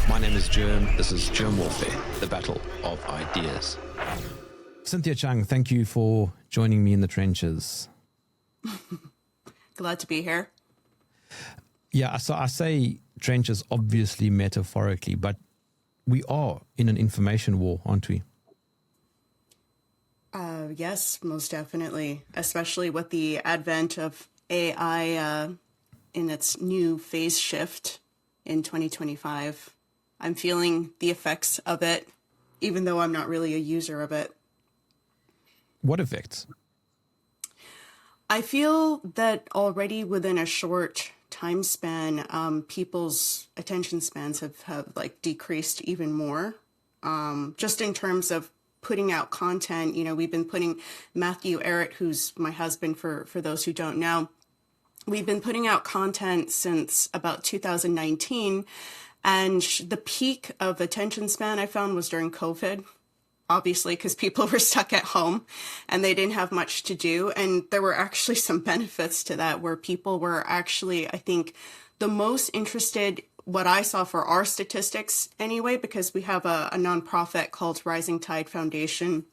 My name is Jerm. This is Germ Warfare, the battle of ideas. Cynthia Chung, thank you for joining me in the trenches. Glad to be here. Yeah, so I say trenches obviously metaphorically, but we are in an information war, aren't we? Yes, most definitely, especially with the advent of AI in its new phase shift in 2025. I'm feeling the effects of it, even though I'm not really a user of it. What effects? I feel that already within a short time span, people's attention spans have like decreased even more. Just in terms of putting out content, you know, we've been putting Matthew Ehret, who's my husband for those who don't know, we've been putting out content since about 2019. And the peak of attention span I found was during COVID, obviously, because people were stuck at home and they didn't have much to do. And there were actually some benefits to that where people were actually, I think, the most interested, what I saw for our statistics anyway, because we have a nonprofit called Rising Tide Foundation,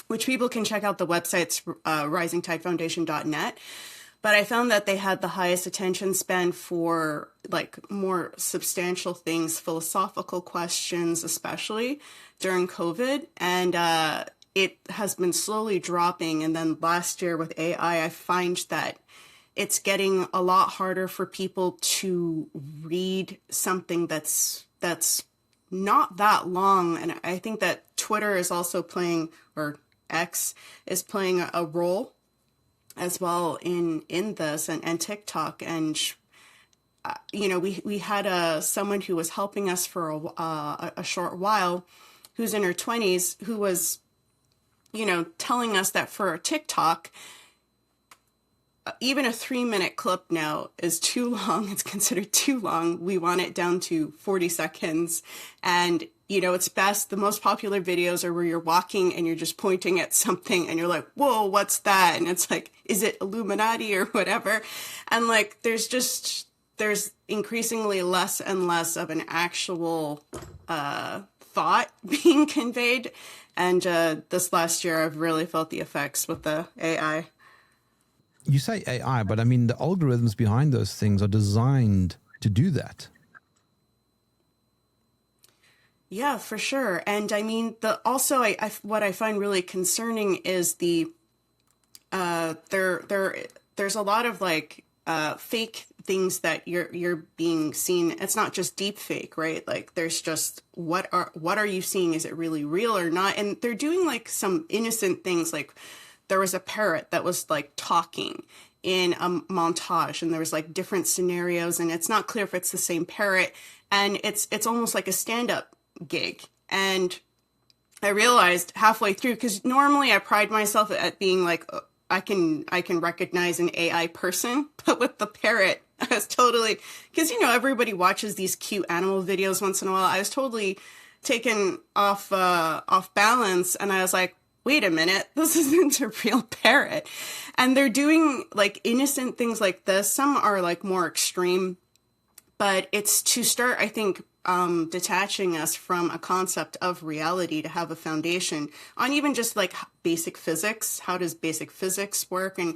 which people can check out the website's risingtidefoundation.net. But I found that they had the highest attention span for like more substantial things, philosophical questions, especially during COVID. And it has been slowly dropping. And then last year with AI, I find that it's getting a lot harder for people to read something that's not that long. And I think that Twitter is also playing, or X is playing a role as well in this, and TikTok. And you know, we had someone who was helping us for a short while, who's in her 20s, who was, you know, telling us that for a TikTok, even a 3-minute clip now is too long. It's considered too long. We want it down to 40 seconds. And, you know, it's best. The most popular videos are where you're walking and you're just pointing at something and you're like, whoa, what's that? And it's like, is it Illuminati or whatever? And like, there's increasingly less and less of an actual thought being conveyed. And this last year, I've really felt the effects with the AI. You say AI, but I mean, the algorithms behind those things are designed to do that. Yeah, for sure. And I mean, what I find really concerning is there's a lot of like fake things that you're being seen. It's not just deep fake, right? Like there's just what are you seeing? Is it really real or not? And they're doing like some innocent things, like there was a parrot that was like talking in a montage, and there was like different scenarios, and it's not clear if it's the same parrot, and it's almost like a stand-up gig. And I realized halfway through, because normally I pride myself at being like, I can recognize an AI person, but with the parrot, I was totally, because you know everybody watches these cute animal videos once in a while. I was totally taken off balance, and I was like, wait a minute, this isn't a real parrot. And they're doing like innocent things like this. Some are like more extreme, but it's to start, I think, detaching us from a concept of reality to have a foundation on even just like basic physics. How does basic physics work? And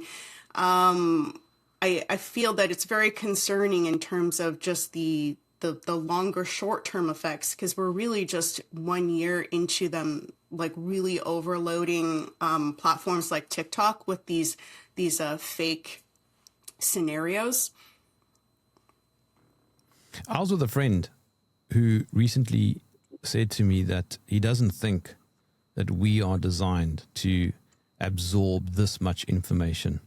I feel that it's very concerning in terms of just the longer short-term effects, because we're really just 1 year into them, like really overloading platforms like TikTok with these fake scenarios. I was with a friend who recently said to me that he doesn't think that we are designed to absorb this much information.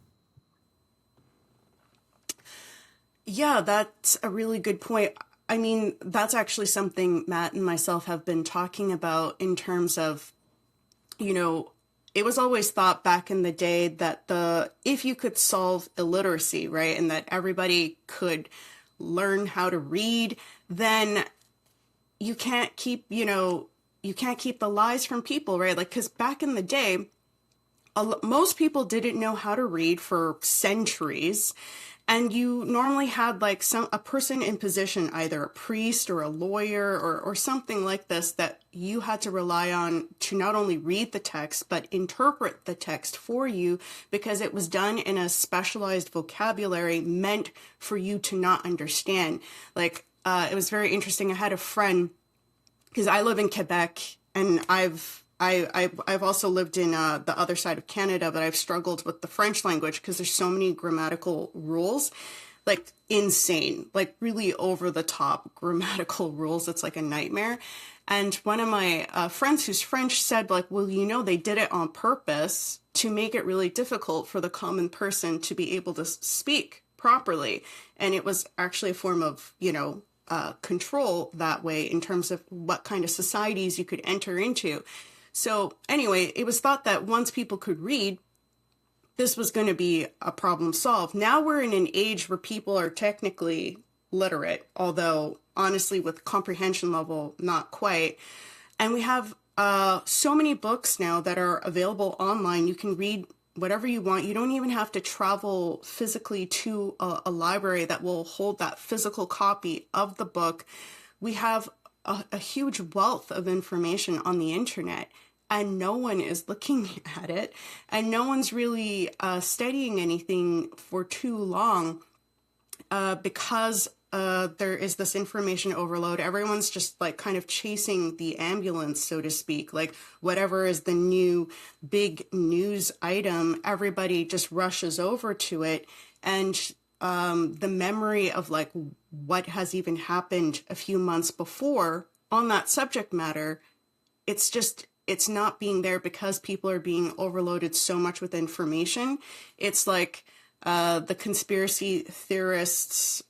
Yeah, that's a really good point. I mean, that's actually something Matt and myself have been talking about in terms of, you know, it was always thought back in the day that if you could solve illiteracy, right, and that everybody could learn how to read, then you can't keep the lies from people, right? Like, because back in the day, most people didn't know how to read for centuries. And you normally had like a person in position, either a priest or a lawyer or something like this, that you had to rely on to not only read the text, but interpret the text for you, because it was done in a specialized vocabulary meant for you to not understand. Like, it was very interesting. I had a friend, because I live in Quebec, and I've also lived in the other side of Canada, but I've struggled with the French language because there's so many grammatical rules, like insane, like really over the top grammatical rules. It's like a nightmare. And one of my friends who's French said, like, well, they did it on purpose to make it really difficult for the common person to be able to speak properly. And it was actually a form of, control that way in terms of what kind of societies you could enter into. So anyway, it was thought that once people could read, this was going to be a problem solved. Now we're in an age where people are technically literate, although honestly with comprehension level, not quite. And we have so many books now that are available online. You can read whatever you want. You don't even have to travel physically to a library that will hold that physical copy of the book. We have a huge wealth of information on the internet, and no one is looking at it, and no one's really studying anything for too long because there is this information overload. Everyone's just like kind of chasing the ambulance, so to speak. Like whatever is the new big news item, everybody just rushes over to it. And the memory of like what has even happened a few months before on that subject matter, it's not being there because people are being overloaded so much with information. It's like the conspiracy theorists,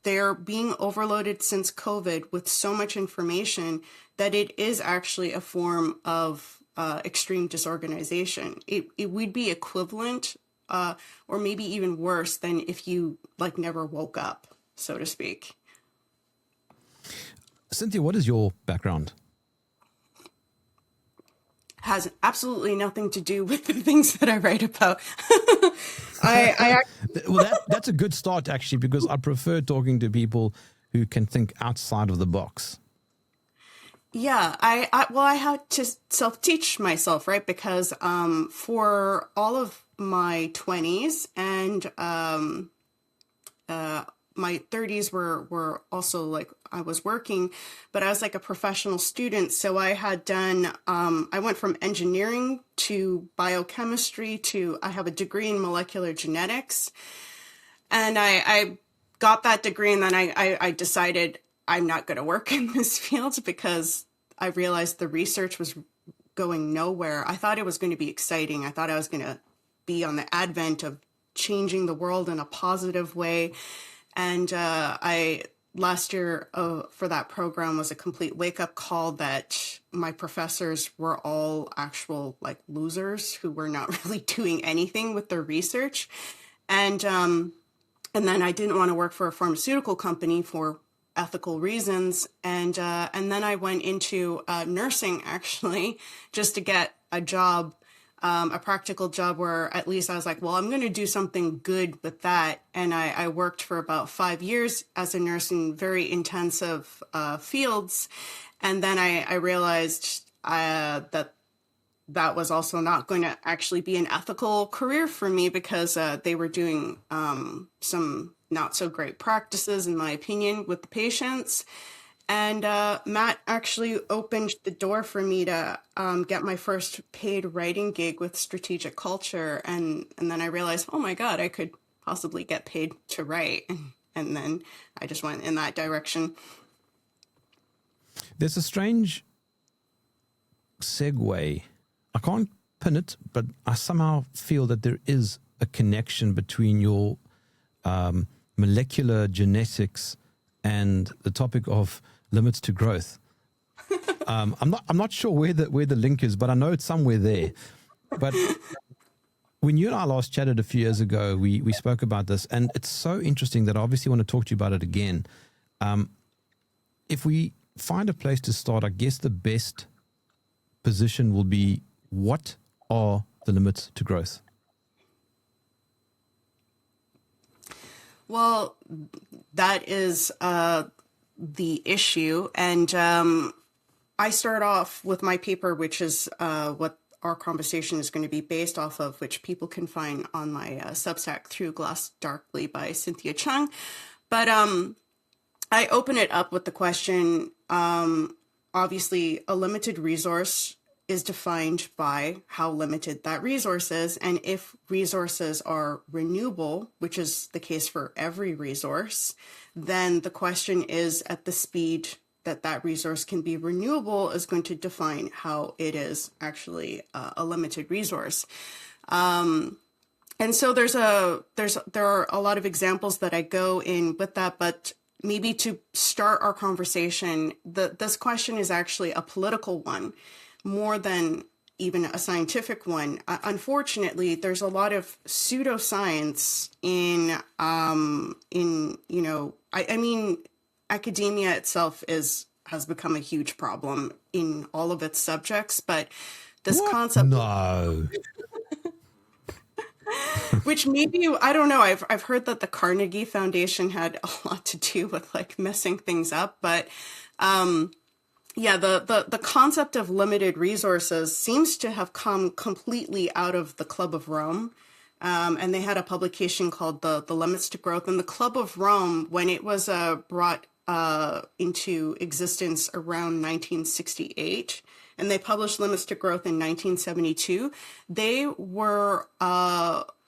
they're being overloaded since COVID with so much information that it is actually a form of extreme disorganization. It would be equivalent or maybe even worse than if you like never woke up, so to speak. Cynthia, what is your background? Has absolutely nothing to do with the things that I write about. Well, that's a good start, actually, because I prefer talking to people who can think outside of the box. Yeah, I had to self-teach myself, right? Because for all of my 20s and my 30s were also like I was working, but I was like a professional student. So I had done, I went from engineering to biochemistry to I have a degree in molecular genetics. And I got that degree, and then I decided I'm not going to work in this field because I realized the research was going nowhere. I thought it was going to be exciting. I thought I was going to be on the advent of changing the world in a positive way. And last year for that program was a complete wake-up call that my professors were all actual like losers who were not really doing anything with their research. And then I didn't want to work for a pharmaceutical company for ethical reasons. And then I went into nursing, actually, just to get a job, a practical job where at least I was like, well, I'm going to do something good with that. And I worked for about 5 years as a nurse in very intensive fields. And then I realized that was also not going to actually be an ethical career for me because they were doing some not so great practices, in my opinion, with the patients. And Matt actually opened the door for me to get my first paid writing gig with Strategic Culture. And then I realized, oh my God, I could possibly get paid to write. And then I just went in that direction. There's a strange segue. I can't pin it, but I somehow feel that there is a connection between your molecular genetics and the topic of limits to growth. I'm not sure where the link is, but I know it's somewhere there. But when you and I last chatted a few years ago, we spoke about this, and it's so interesting that I obviously want to talk to you about it again. If we find a place to start, I guess the best position will be, what are the limits to growth? Well, that is the issue. And I start off with my paper, which is what our conversation is going to be based off of, which people can find on my Substack, Through Glass Darkly by Cynthia Chung. But I open it up with the question, obviously, a limited resource is defined by how limited that resource is. And if resources are renewable, which is the case for every resource, then the question is at the speed that that resource can be renewable is going to define how it is actually a limited resource. And so there are a lot of examples that I go in with that, but maybe to start our conversation, this question is actually a political one more than even a scientific one. Unfortunately, there's a lot of pseudoscience in I mean, academia itself has become a huge problem in all of its subjects, but this concept, No. which maybe, I don't know, I've heard that the Carnegie Foundation had a lot to do with like messing things up, but yeah, the concept of limited resources seems to have come completely out of the Club of Rome. And they had a publication called the Limits to Growth. And the Club of Rome, when it was brought into existence around 1968, and they published Limits to Growth in 1972, they were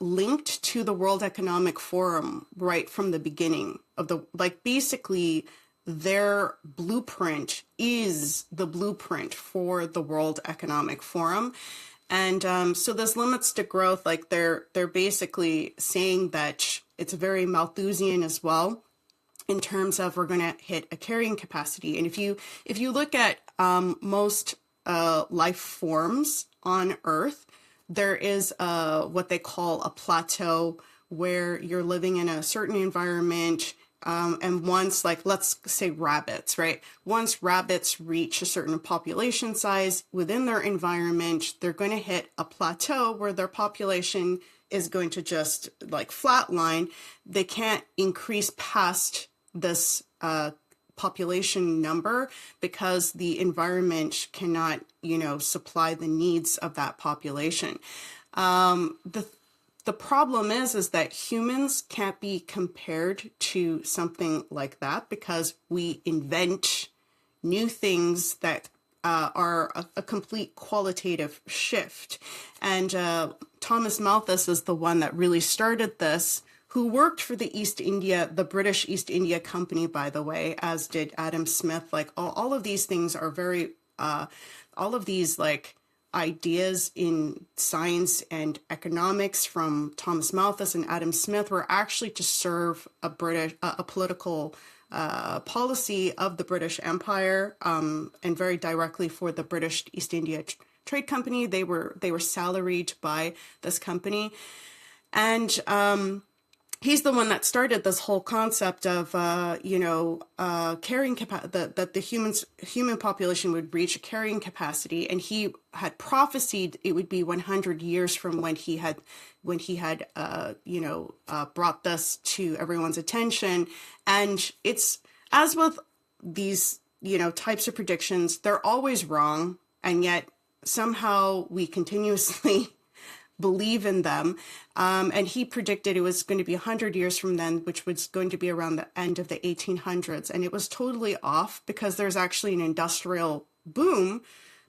linked to the World Economic Forum right from the beginning of basically their blueprint is the blueprint for the World Economic Forum. And so this limits to growth, like they're basically saying that it's very Malthusian as well, in terms of we're going to hit a carrying capacity. And if you look at most life forms on Earth, there is what they call a plateau where you're living in a certain environment. And once, like, let's say rabbits, right? Once rabbits reach a certain population size within their environment, they're going to hit a plateau where their population is going to just like flatline. They can't increase past this population number because the environment cannot, supply the needs of that population. The problem is that humans can't be compared to something like that because we invent new things that are a complete qualitative shift. And Thomas Malthus is the one that really started this, who worked for the British East India Company, by the way, as did Adam Smith. Like all of these things are very, all of these like ideas in science and economics from Thomas Malthus and Adam Smith were actually to serve a political policy of the British Empire, and very directly for the British East India Trade Company. They were salaried by this company, and he's the one that started this whole concept of, carrying capacity, that the human population would reach a carrying capacity. And he had prophesied it would be 100 years from when he had brought this to everyone's attention. And it's, as with these, types of predictions, they're always wrong. And yet somehow we continuously believe in them. And he predicted it was going to be 100 years from then, which was going to be around the end of the 1800s. And it was totally off because there's actually an industrial boom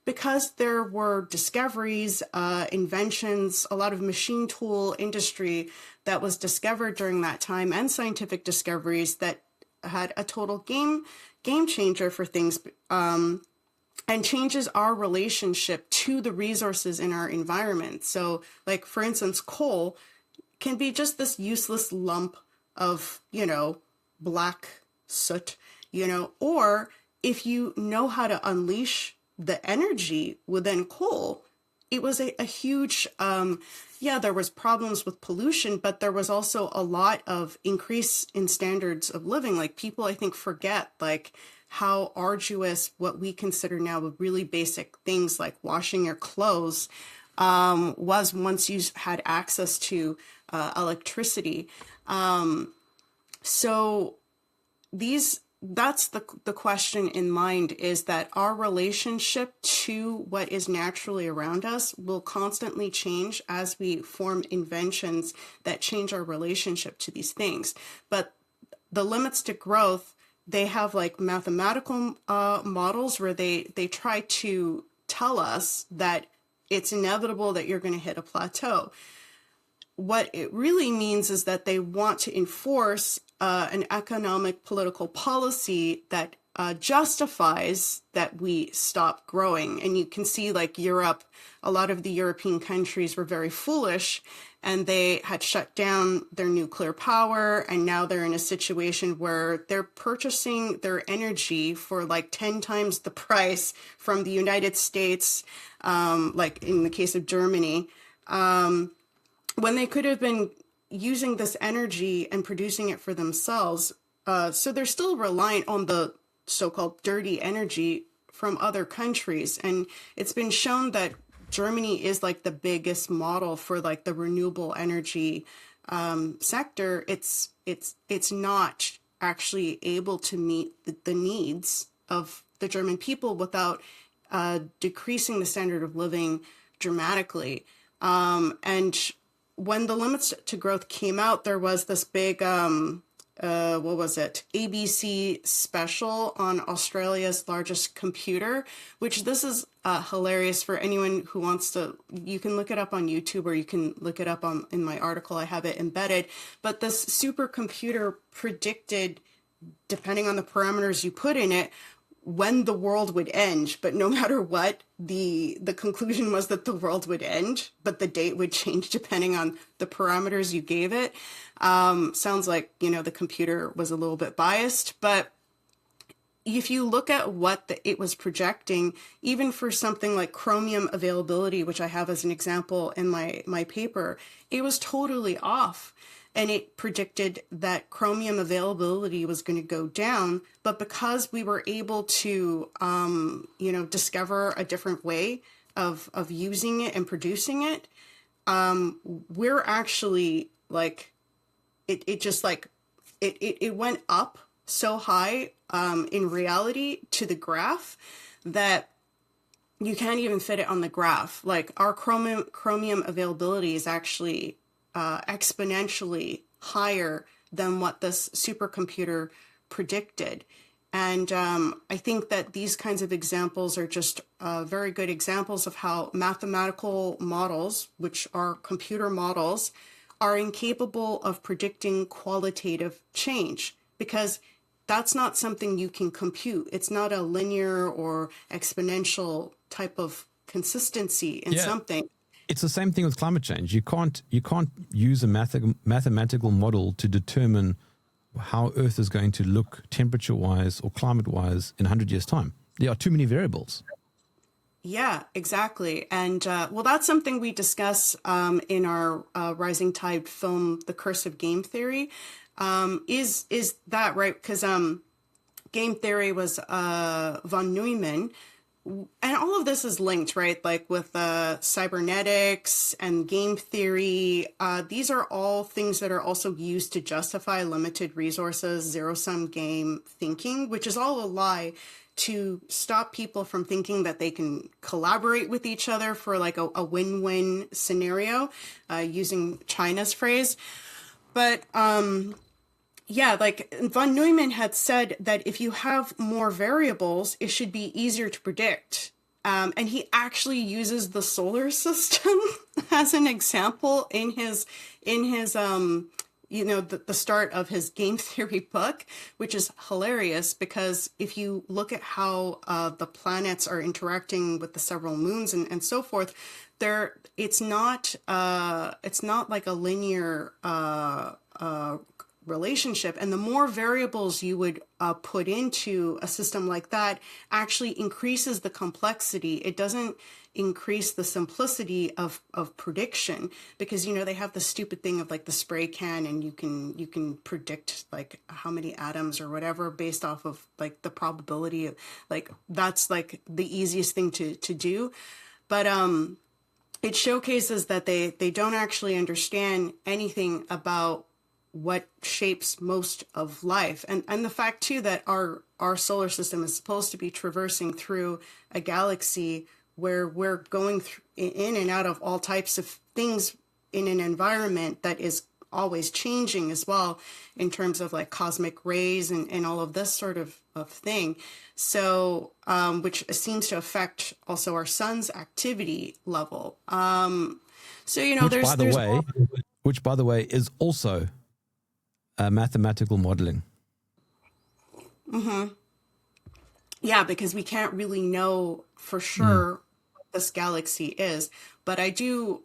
because there were discoveries, inventions, a lot of machine tool industry that was discovered during that time, and scientific discoveries that had a total game changer for things. And changes our relationship to the resources in our environment. So, like, for instance, coal can be just this useless lump of, black soot, or if you know how to unleash the energy within coal, it was a huge, there was problems with pollution, but there was also a lot of increase in standards of living. Like, people, I think, forget, like, how arduous what we consider now really basic things like washing your clothes was once you had access to electricity. So that's the question in mind, is that our relationship to what is naturally around us will constantly change as we form inventions that change our relationship to these things. But the limits to growth, they have like mathematical models where they try to tell us that it's inevitable that you're going to hit a plateau. What it really means is that they want to enforce an economic political policy that justifies that we stop growing. And you can see like Europe, a lot of the European countries were very foolish, and they had shut down their nuclear power. And now they're in a situation where they're purchasing their energy for like 10 times the price from the United States, like in the case of Germany, when they could have been using this energy and producing it for themselves. So they're still reliant on the so-called dirty energy from other countries. And it's been shown that Germany is like the biggest model for like the renewable energy sector. It's not actually able to meet the needs of the German people without decreasing the standard of living dramatically. And when the limits to growth came out, there was this big, what was it? ABC special on Australia's largest computer, which this is hilarious for anyone who wants to. You can look it up on YouTube, or you can look it up in my article. I have it embedded. But this supercomputer predicted, depending on the parameters you put in it, when the world would end. But no matter what, the conclusion was that the world would end, but the date would change depending on the parameters you gave it. Sounds like, the computer was a little bit biased, but if you look at what it was projecting, even for something like chromium availability, which I have as an example in my paper, it was totally off. And it predicted that chromium availability was going to go down. But because we were able to, discover a different way of using it and producing it, we're actually like, it went up so high in reality to the graph that you can't even fit it on the graph. Like our chromium availability is actually exponentially higher than what this supercomputer predicted. And I think that these kinds of examples are just very good examples of how mathematical models, which are computer models, are incapable of predicting qualitative change, because that's not something you can compute. It's not a linear or exponential type of consistency in something. It's the same thing with climate change. You can't use a mathematical model to determine how Earth is going to look temperature-wise or climate-wise in 100 years' time. There are too many variables. Yeah, exactly. And well, that's something we discuss in our Rising Tide film, The Curse of Game Theory. Is that right? Because game theory was von Neumann. And all of this is linked, right? Like with cybernetics and game theory. These are all things that are also used to justify limited resources, zero-sum game thinking, which is all a lie to stop people from thinking that they can collaborate with each other for like a win-win scenario, using China's phrase. But yeah, like von Neumann had said that if you have more variables, it should be easier to predict. And he actually uses the solar system as an example in his the start of his game theory book, which is hilarious because if you look at how the planets are interacting with the several moons and so forth, it's not like a linear relationship. And the more variables you would put into a system like that actually increases the complexity. It doesn't increase the simplicity of prediction, because they have the stupid thing of like the spray can, and you can predict like how many atoms or whatever based off of like the probability of, like, that's like the easiest thing to do. But it showcases that they don't actually understand anything about what shapes most of life. And the fact too that our solar system is supposed to be traversing through a galaxy where we're going in and out of all types of things in an environment that is always changing as well, in terms of like cosmic rays and all of this sort of thing. So, which seems to affect also our sun's activity level. So, you know, Which, by the way, is also mathematical modeling. Yeah, because we can't really know for sure what this galaxy is. But I do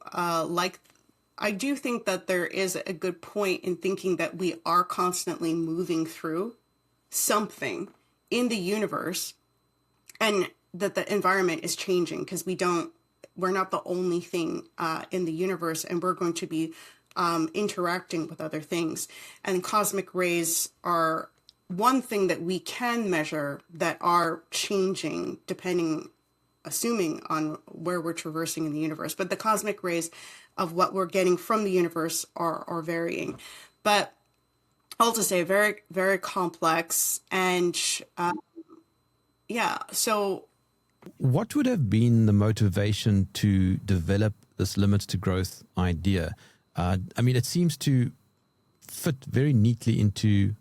I do think that there is a good point in thinking that we are constantly moving through something in the universe, and that the environment is changing because we're not the only thing in the universe, and we're going to be interacting with other things. And cosmic rays are one thing that we can measure that are changing assuming on where we're traversing in the universe. But the cosmic rays of what we're getting from the universe are varying. But all to say, very, very complex. And yeah, so what would have been the motivation to develop this limits to growth idea? I mean, it seems to fit very neatly into,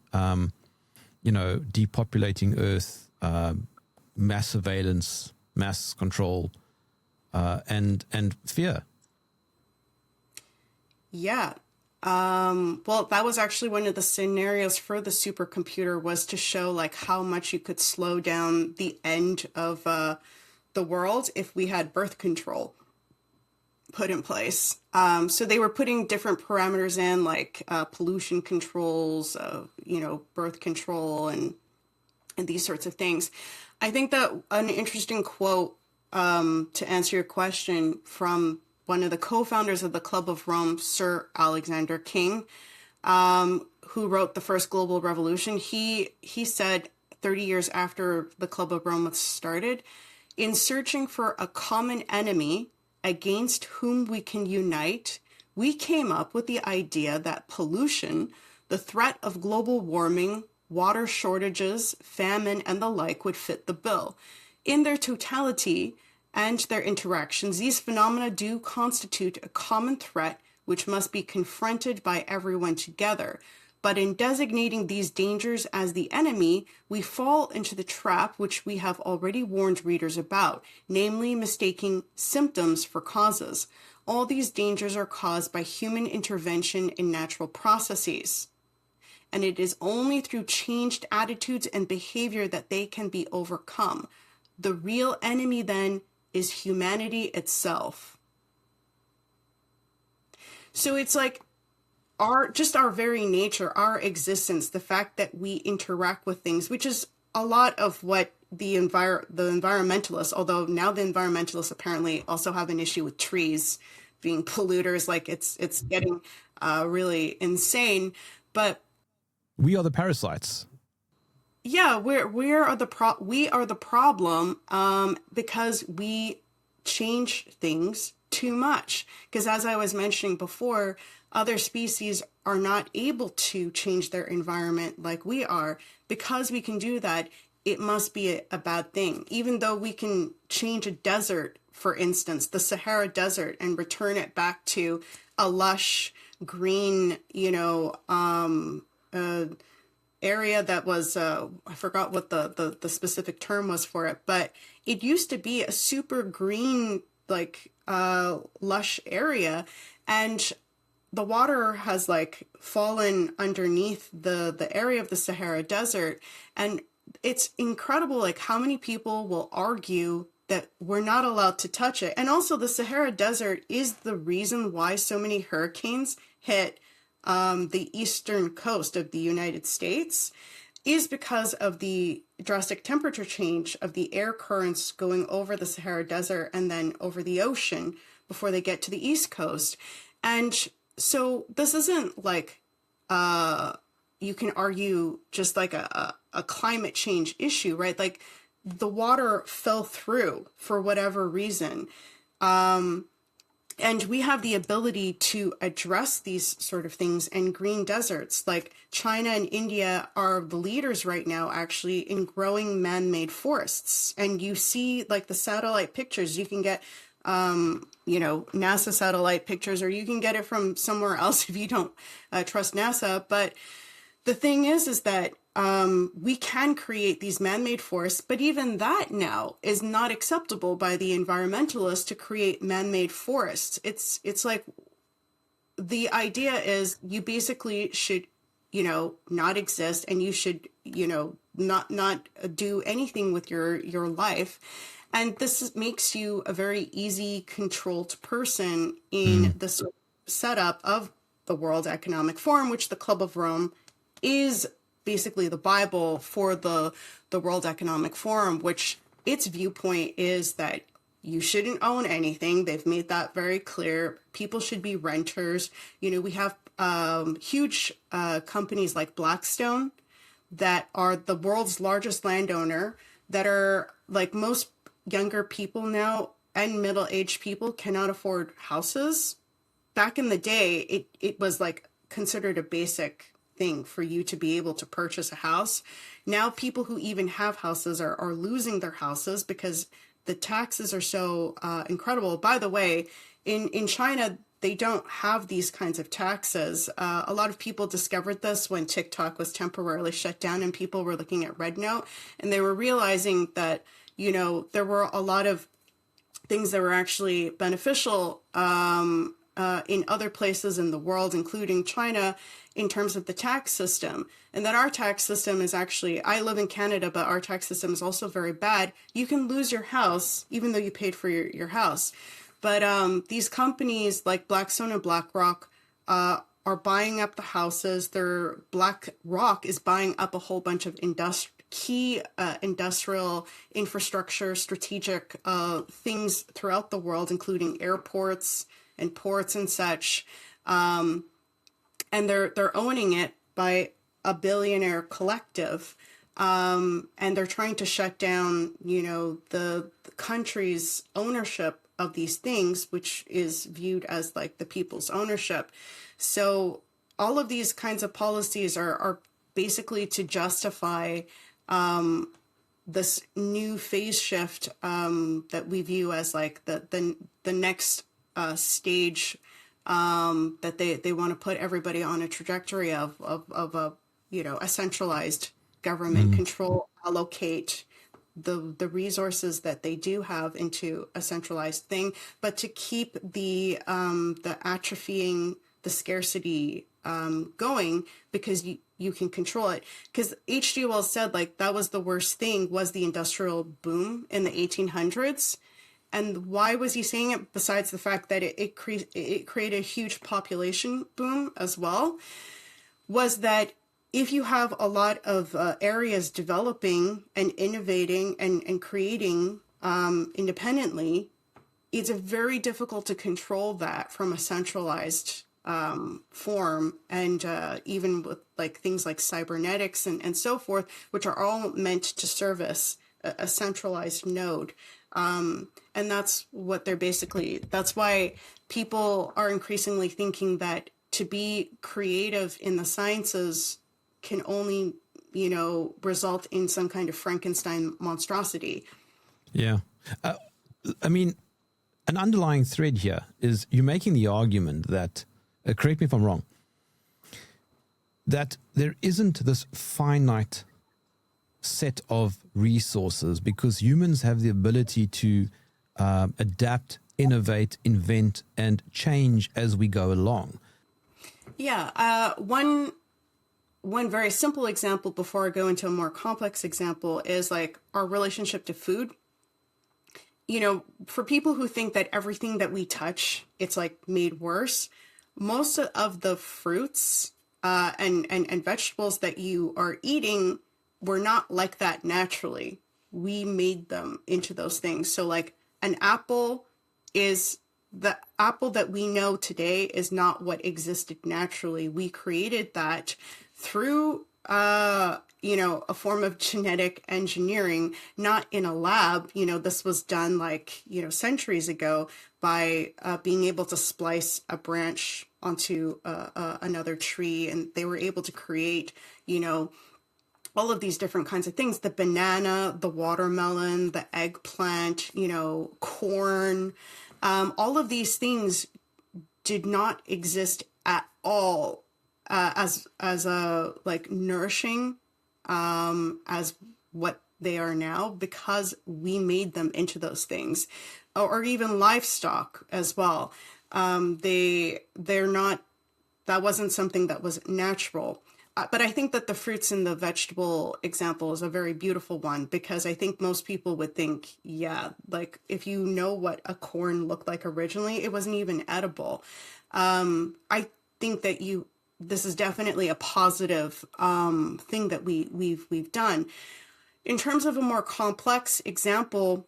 depopulating Earth, mass surveillance, mass control, and fear. yeah. Well, that was actually one of the scenarios for the supercomputer, was to show like how much you could slow down the end of the world if we had birth control put in place. So they were putting different parameters in, like pollution controls, birth control, and these sorts of things. I think that an interesting quote to answer your question from one of the co-founders of the Club of Rome, Sir Alexander King, who wrote The First Global Revolution. He said 30 years after the Club of Rome was started, in searching for a common enemy against whom we can unite, we came up with the idea that pollution, the threat of global warming, water shortages, famine, and the like would fit the bill. In their totality and their interactions, these phenomena do constitute a common threat which must be confronted by everyone together. But in designating these dangers as the enemy, we fall into the trap which we have already warned readers about, namely mistaking symptoms for causes. All these dangers are caused by human intervention in natural processes, and it is only through changed attitudes and behavior that they can be overcome. The real enemy, then, is humanity itself. So it's like our very nature, our existence, the fact that we interact with things, which is a lot of what the environmentalists, although now the environmentalists apparently also have an issue with trees being polluters, like it's getting really insane. But we are the parasites. yeah, we are the problem because we change things too much. Because as I was mentioning before, other species are not able to change their environment like we are. Because we can do that, it must be a bad thing. Even though we can change a desert, for instance, the Sahara Desert, and return it back to a lush, green, area that was, I forgot what the specific term was for it, but it used to be a super green, like lush area, and the water has like fallen underneath the area of the Sahara Desert. And it's incredible like how many people will argue that we're not allowed to touch it. And also the Sahara Desert is the reason why so many hurricanes hit the eastern coast of the United States, is because of the drastic temperature change of the air currents going over the Sahara Desert and then over the ocean before they get to the East Coast. And so this isn't like you can argue just like a climate change issue, right? Like the water fell through for whatever reason. And we have the ability to address these sort of things. And green deserts, like China and India, are the leaders right now actually in growing man-made forests. And you see like the satellite pictures, you can get NASA satellite pictures, or you can get it from somewhere else if you don't trust NASA. But the thing is that we can create these man-made forests, but even that now is not acceptable by the environmentalists to create man-made forests. It's like the idea is you basically should, not exist, and you should, not do anything with your life. And this makes you a very easy, controlled person in the setup of the World Economic Forum, which the Club of Rome is basically the Bible for the World Economic Forum, which its viewpoint is that you shouldn't own anything. They've made that very clear. People should be renters. We have huge companies like Blackstone that are the world's largest landowner, that are like, most younger people now and middle-aged people cannot afford houses. Back in the day, it was like considered a basic thing for you to be able to purchase a house. Now people who even have houses are losing their houses because the taxes are so incredible. By the way, in China, they don't have these kinds of taxes. A lot of people discovered this when TikTok was temporarily shut down and people were looking at Red Note, and they were realizing that, there were a lot of things that were actually beneficial in other places in the world, including China, in terms of the tax system. And that our tax system is actually, I live in Canada, but our tax system is also very bad. You can lose your house, even though you paid for your house. But these companies like Blackstone and BlackRock are buying up the houses. BlackRock is buying up a whole bunch of key industrial infrastructure, strategic things throughout the world, including airports and ports and such. And they're owning it by a billionaire collective. And they're trying to shut down, the country's ownership of these things, which is viewed as like the people's ownership. So all of these kinds of policies are basically to justify this new phase shift that we view as like the next stage that they want to put everybody on a trajectory of a a centralized government control, allocate the resources that they do have into a centralized thing, but to keep the atrophying, the scarcity going, because you can control it. Because H.G. Wells said, like, that was the worst thing, was the industrial boom in the 1800s. And why was he saying it, besides the fact that it created a huge population boom as well, was that if you have a lot of areas developing and innovating and creating independently, it's very difficult to control that from a centralized form. And even with like things like cybernetics and so forth, which are all meant to service a centralized node. And that's what that's why people are increasingly thinking that to be creative in the sciences can only, result in some kind of Frankenstein monstrosity. Yeah. I mean, an underlying thread here is you're making the argument that, correct me if I'm wrong, that there isn't this finite set of resources because humans have the ability to adapt, innovate, invent, and change as we go along. Yeah. One very simple example before I go into a more complex example is like our relationship to food. For people who think that everything that we touch, it's like made worse, most of the fruits and vegetables that you are eating were not like that naturally. We made them into those things. So like an apple the apple that we know today is not what existed naturally. We created that through a form of genetic engineering, not in a lab. This was done like, centuries ago by being able to splice a branch onto another tree. And they were able to create, all of these different kinds of things, the banana, the watermelon, the eggplant, corn, all of these things did not exist at all as a like nourishing as what they are now, because we made them into those things, or even livestock as well. They're not, that wasn't something that was natural. But I think that the fruits and the vegetable example is a very beautiful one, because I think most people would think, yeah, like if you know what a corn looked like originally, it wasn't even edible. I think that this is definitely a positive thing that we've done. In terms of a more complex example,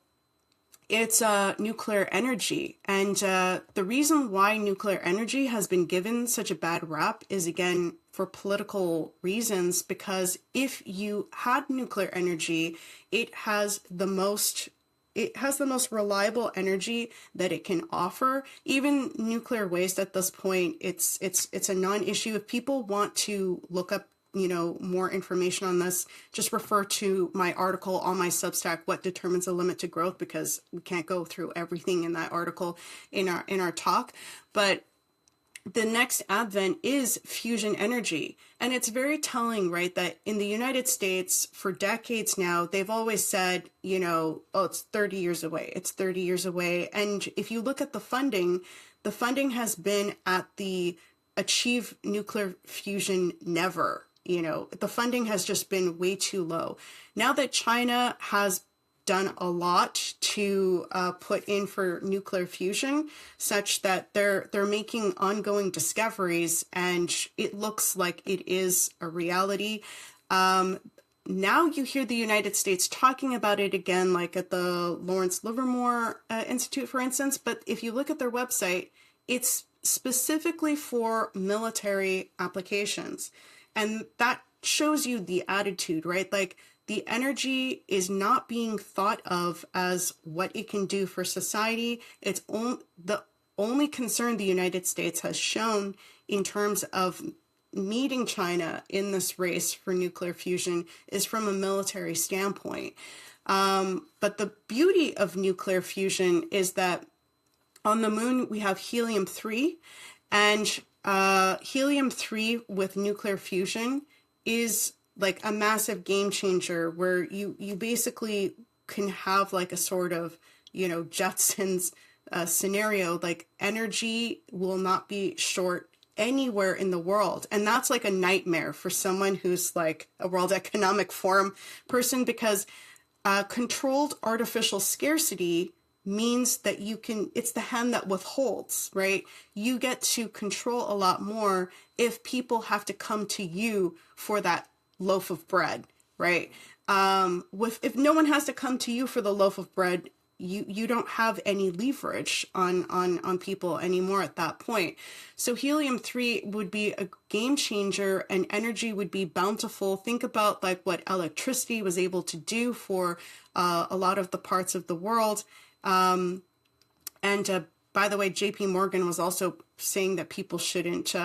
it's nuclear energy. And the reason why nuclear energy has been given such a bad rap is, again, for political reasons, because if you had nuclear energy, it has the most reliable energy that it can offer. Even nuclear waste at this point, it's a non-issue. If people want to look up more information on this, just refer to my article on my Substack, What Determines a Limit to Growth, because we can't go through everything in that article in our talk. But the next advent is fusion energy. And it's very telling, right, that in the United States for decades now, they've always said, oh, it's 30 years away. It's 30 years away. And if you look at the funding has been at the achieve nuclear fusion never. The funding has just been way too low. Now that China has done a lot to put in for nuclear fusion, such that they're making ongoing discoveries, and it looks like it is a reality. Now you hear the United States talking about it again, like at the Lawrence Livermore Institute, for instance. But if you look at their website, it's specifically for military applications. And that shows you the attitude, right? Like, the energy is not being thought of as what it can do for society. It's the only concern the United States has shown in terms of meeting China in this race for nuclear fusion is from a military standpoint. But the beauty of nuclear fusion is that on the moon, we have helium-3, and helium-3 with nuclear fusion is like a massive game changer, where you basically can have like a sort of, Jetsons scenario. Like, energy will not be short anywhere in the world. And that's like a nightmare for someone who's like a World Economic Forum person, because controlled artificial scarcity means that it's the hand that withholds, right? You get to control a lot more if people have to come to you for that loaf of bread, right? If no one has to come to you for the loaf of bread, you don't have any leverage on people anymore at that point. So helium-3 would be a game changer, and energy would be bountiful. Think about like what electricity was able to do for a lot of the parts of the world. And by the way, JP Morgan was also saying that people shouldn't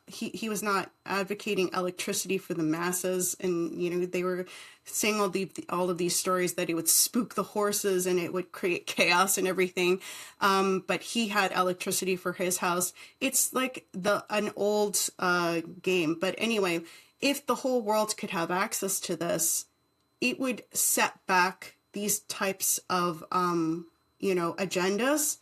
he was not advocating electricity for the masses, and they were saying all of these stories that it would spook the horses and it would create chaos and everything. But he had electricity for his house. It's like an old game. But anyway, if the whole world could have access to this, it would set back these types of agendas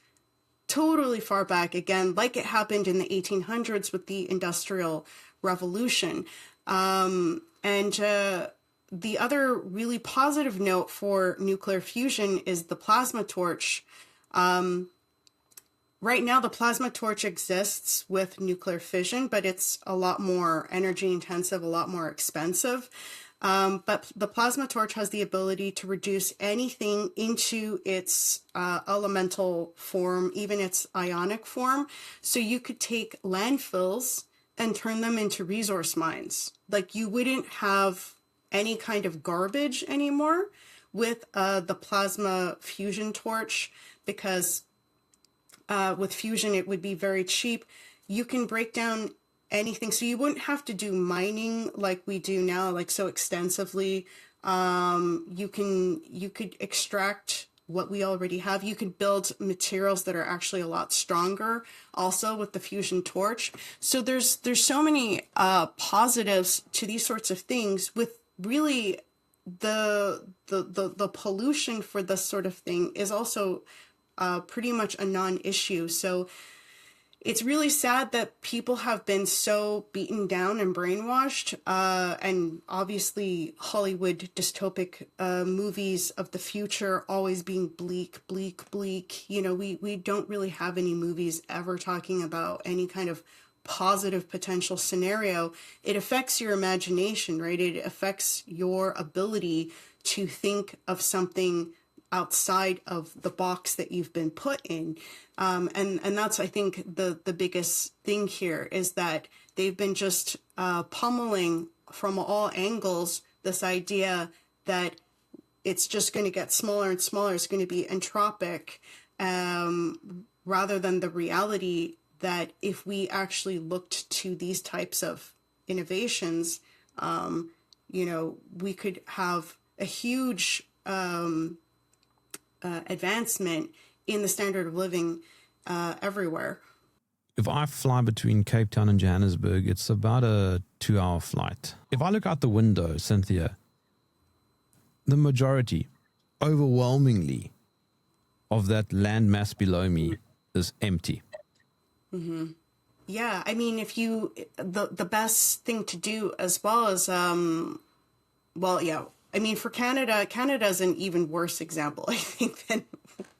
totally far back, again, like it happened in the 1800s with the Industrial Revolution. And the other really positive note for nuclear fusion is the plasma torch. Right now, the plasma torch exists with nuclear fission, but it's a lot more energy intensive, a lot more expensive. But the plasma torch has the ability to reduce anything into its elemental form, even its ionic form. So you could take landfills and turn them into resource mines. Like you wouldn't have any kind of garbage anymore with the plasma fusion torch, because with fusion it would be very cheap. You can break down anything, so you wouldn't have to do mining like we do now, like so extensively. You could extract what we already have. You could build materials that are actually a lot stronger also with the fusion torch. So there's so many positives to these sorts of things. With really the pollution for this sort of thing is also pretty much a non-issue. So it's really sad that people have been so beaten down and brainwashed, and obviously Hollywood dystopic movies of the future always being bleak, bleak, bleak. You know, we don't really have any movies ever talking about any kind of positive potential scenario. It affects your imagination, right? It affects your ability to think of something outside of the box that you've been put in. And that's, I think, the biggest thing here is that they've been just pummeling from all angles this idea that it's just going to get smaller and smaller. It's going to be entropic, rather than the reality that if we actually looked to these types of innovations, we could have a huge advancement in the standard of living everywhere. If I fly between Cape Town and Johannesburg, it's about a 2-hour flight. If I look out the window, Cynthia, the majority, overwhelmingly, of that land mass below me is empty. Mm-hmm. Yeah, I mean, the best thing to do as well is, I mean, for Canada's an even worse example, I think, than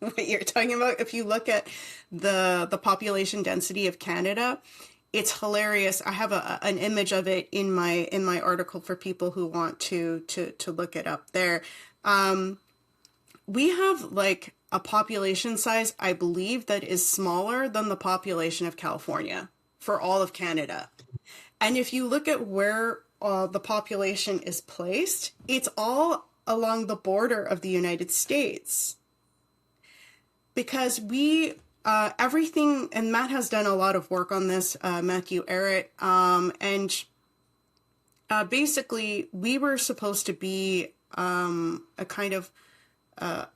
what you're talking about. If you look at the population density of Canada, it's hilarious. I have an image of it in my article for people who want to look it up there. We have like a population size, I believe, that is smaller than the population of California for all of Canada. And if you look at where the population is placed, it's all along the border of the United States. Because everything, and Matt has done a lot of work on this, Matthew Arrett, and basically we were supposed to be a kind of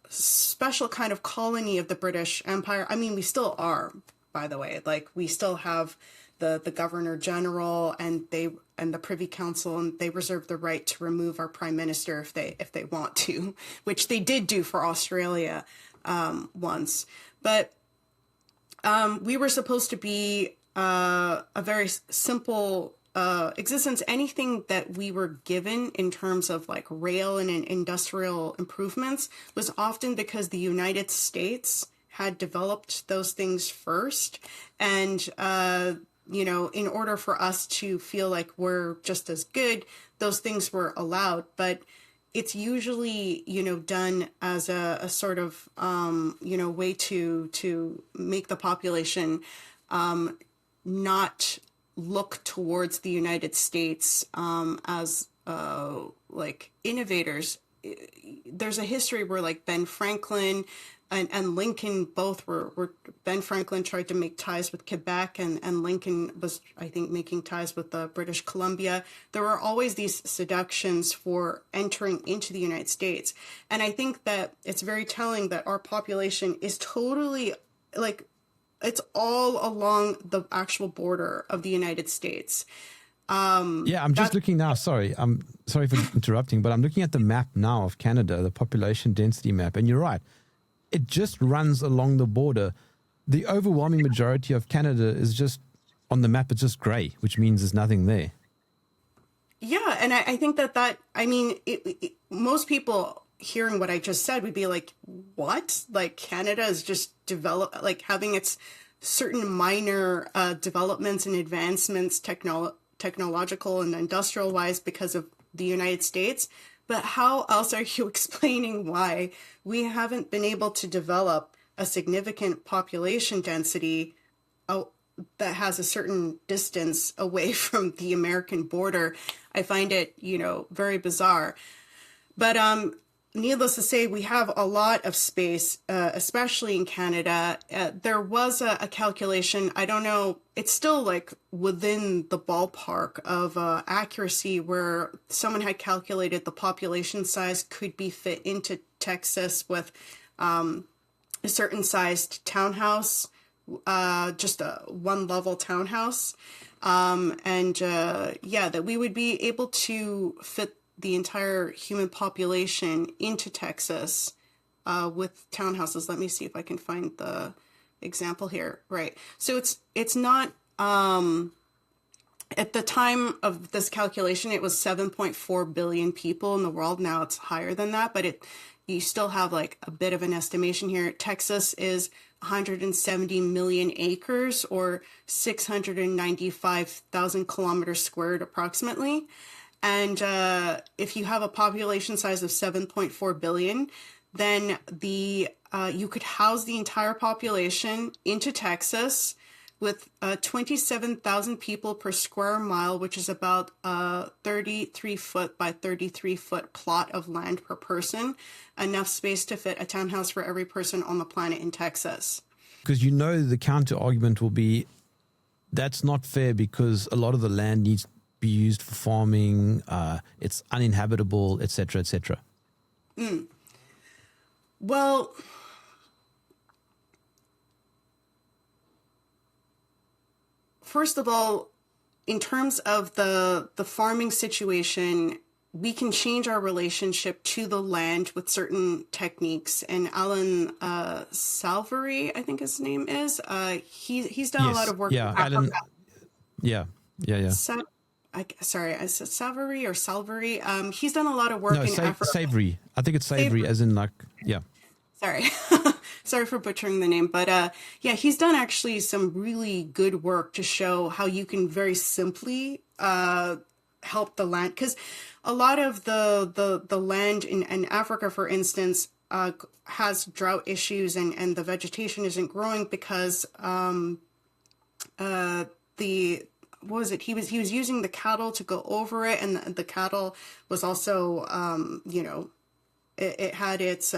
special kind of colony of the British Empire. I mean, we still are, by the way. Like, we still have the Governor General and the Privy Council, and they reserve the right to remove our Prime Minister if they want to, which they did do for Australia once. But we were supposed to be a very simple existence. Anything that we were given in terms of like rail and industrial improvements was often because the United States had developed those things first. And, in order for us to feel like we're just as good, those things were allowed. But it's usually, done as a sort of, way to make the population not look towards the United States as like innovators. There's a history where like Ben Franklin and Lincoln both were Ben Franklin tried to make ties with Quebec, and Lincoln was, I think, making ties with British Columbia. There were always these seductions for entering into the United States. And I think that it's very telling that our population is totally like, it's all along the actual border of the United States. I'm just looking now. Sorry, I'm sorry for interrupting, but I'm looking at the map now of Canada, the population density map. And you're right. It just runs along the border. The overwhelming majority of Canada is just on the map. It's just gray, which means there's nothing there. Yeah. And I think that I mean, most people hearing what I just said would be like, what? Like, Canada is just like having its certain minor developments and advancements, technological and industrial wise, because of the United States. But how else are you explaining why we haven't been able to develop a significant population density that has a certain distance away from the American border. I find it, very bizarre. But needless to say, we have a lot of space, especially in Canada. There was a calculation, I don't know, it's still like within the ballpark of accuracy, where someone had calculated the population size could be fit into Texas with a certain sized townhouse, just a one level townhouse. That we would be able to fit the entire human population into Texas with townhouses. Let me see if I can find the example here. Right. So it's not, at the time of this calculation, it was 7.4 billion people in the world. Now it's higher than that, but you still have like a bit of an estimation here. Texas is 170 million acres, or 695,000 kilometers squared approximately. And if you have a population size of 7.4 billion, then you could house the entire population into Texas with 27,000 people per square mile, which is about a 33 foot by 33 foot plot of land per person, enough space to fit a townhouse for every person on the planet in Texas. Because the counter argument will be, that's not fair because a lot of the land needs to be used for farming, it's uninhabitable, etc., etc. Well, first of all, in terms of the farming situation, we can change our relationship to the land with certain techniques. And Alan Salvary, I think his name is, he's done a lot of work. Yeah, Alan. Yeah. Sorry, I said Savary or Salvary. He's done a lot of work in Africa. Savory. I think it's savory, as in like, yeah. Sorry. Sorry for butchering the name. But he's done actually some really good work to show how you can very simply help the land. Because a lot of the land in Africa, for instance, has drought issues and the vegetation isn't growing because what was it? He was using the cattle to go over it, and the cattle was also, it had its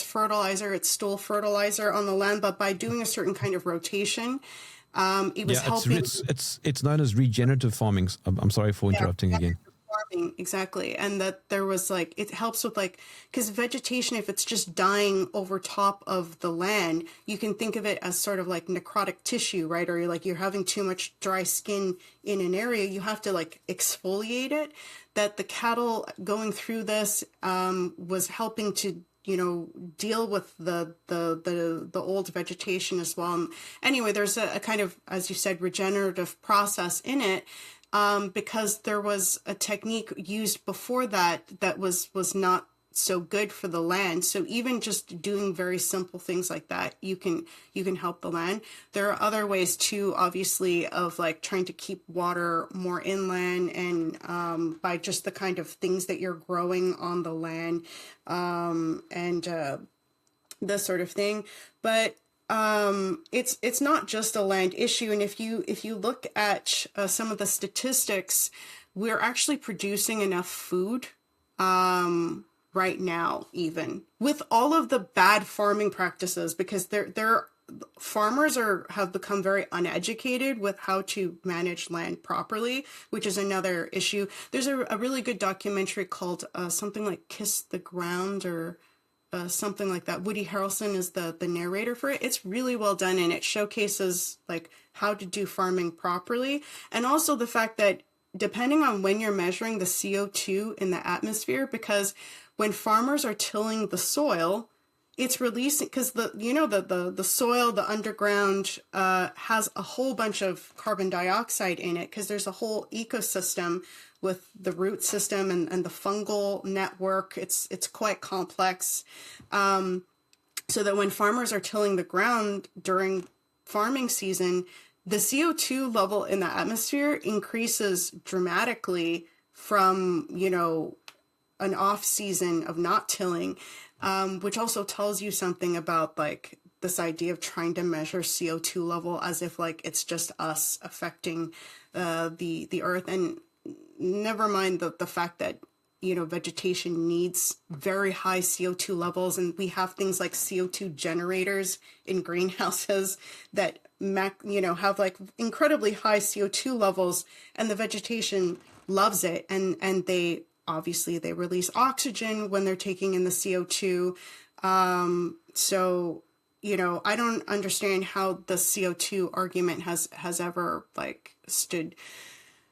fertilizer, its stool fertilizer on the land. But by doing a certain kind of rotation, it was helping. It's known as regenerative farming. I'm sorry for interrupting again. Farming, exactly. And that there was it helps with because vegetation, if it's just dying over top of the land, you can think of it as sort of like necrotic tissue, right? Or you're having too much dry skin in an area, you have to exfoliate it. That the cattle going through this was helping to deal with the old vegetation as well. And anyway, there's a kind of, as you said, regenerative process in it. Because there was a technique used before that was not so good for the land. So even just doing very simple things like that, you can help the land. There are other ways too, obviously, of trying to keep water more inland, and by just the kind of things that you're growing on the land, and this sort of thing. But it's not just a land issue. And if you look at some of the statistics, we're actually producing enough food right now, even with all of the bad farming practices, because farmers have become very uneducated with how to manage land properly, which is another issue. There's a really good documentary called something like Kiss the Ground, or something like that. Woody Harrelson is the narrator for it. It's really well done, and it showcases how to do farming properly, and also the fact that depending on when you're measuring the CO2 in the atmosphere, because when farmers are tilling the soil, it's releasing, because the soil, the underground, has a whole bunch of carbon dioxide in it, because there's a whole ecosystem with the root system and the fungal network. It's quite complex. So that when farmers are tilling the ground during farming season, the CO2 level in the atmosphere increases dramatically from, an off season of not tilling, which also tells you something about this idea of trying to measure CO2 level as if like it's just us affecting the earth, and never mind the fact that vegetation needs very high CO2 levels, and we have things like CO2 generators in greenhouses that have like incredibly high CO2 levels, and the vegetation loves it, and they obviously they release oxygen when they're taking in the CO2. So I don't understand how the CO2 argument has ever like stood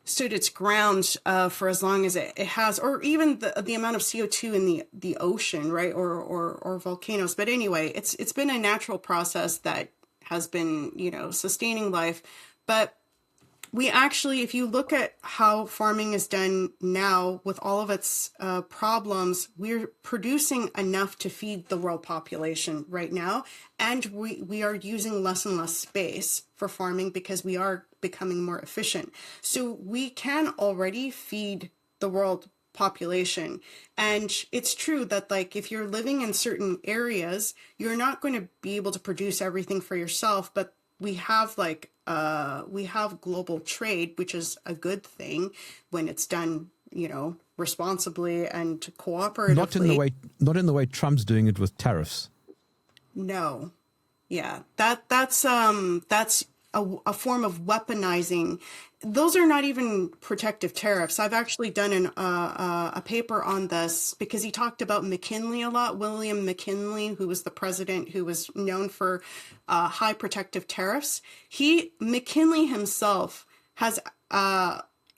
its ground for as long as it has, or even the amount of CO2 in the ocean, right, or volcanoes. But anyway, it's been a natural process that has been sustaining life. But we actually, if you look at how farming is done now with all of its problems, we're producing enough to feed the world population right now. And we are using less and less space for farming because we are becoming more efficient. So we can already feed the world population. And it's true that like if you're living in certain areas, you're not going to be able to produce everything for yourself, but we have global trade, which is a good thing when it's done, responsibly and cooperatively. Not in the way Trump's doing it with tariffs. No. Yeah. That's a form of weaponizing. Those are not even protective tariffs. I've actually done a paper on this because he talked about McKinley a lot. William McKinley, who was the president who was known for high protective tariffs. McKinley himself has,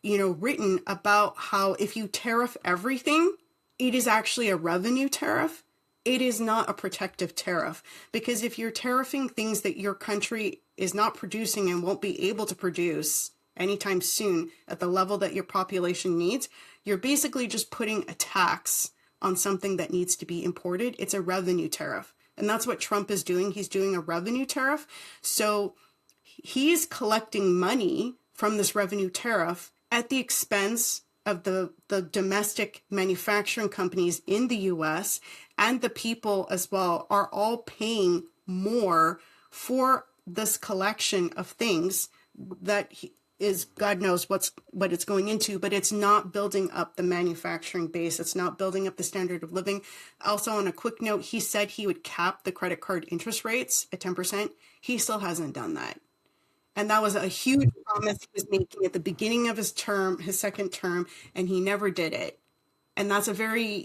written about how if you tariff everything, it is actually a revenue tariff. It is not a protective tariff, because if you're tariffing things that your country is not producing and won't be able to produce anytime soon at the level that your population needs, you're basically just putting a tax on something that needs to be imported. It's a revenue tariff. And that's what Trump is doing. He's doing a revenue tariff. So he's collecting money from this revenue tariff at the expense of the domestic manufacturing companies in the US, and the people as well are all paying more for this collection of things that is God knows what it's going into, but it's not building up the manufacturing base. It's not building up the standard of living. Also, on a quick note, he said he would cap the credit card interest rates at 10%. He still hasn't done that. And that was a huge promise he was making at the beginning of his second term, and he never did it. And that's a very,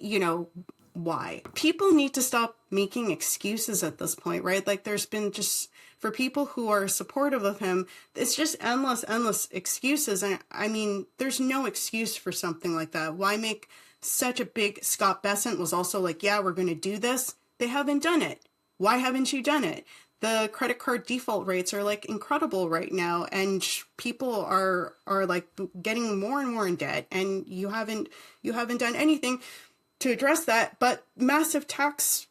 why? People need to stop making excuses at this point, right? Like there's been just, for people who are supportive of him, it's just endless excuses. And I mean, there's no excuse for something like that. Why make such a big, Scott Bessent was also like, yeah, we're going to do this. They haven't done it. Why haven't you done it? The credit card default rates are like incredible right now, and people are like getting more and more in debt, and you haven't done anything to address that. But massive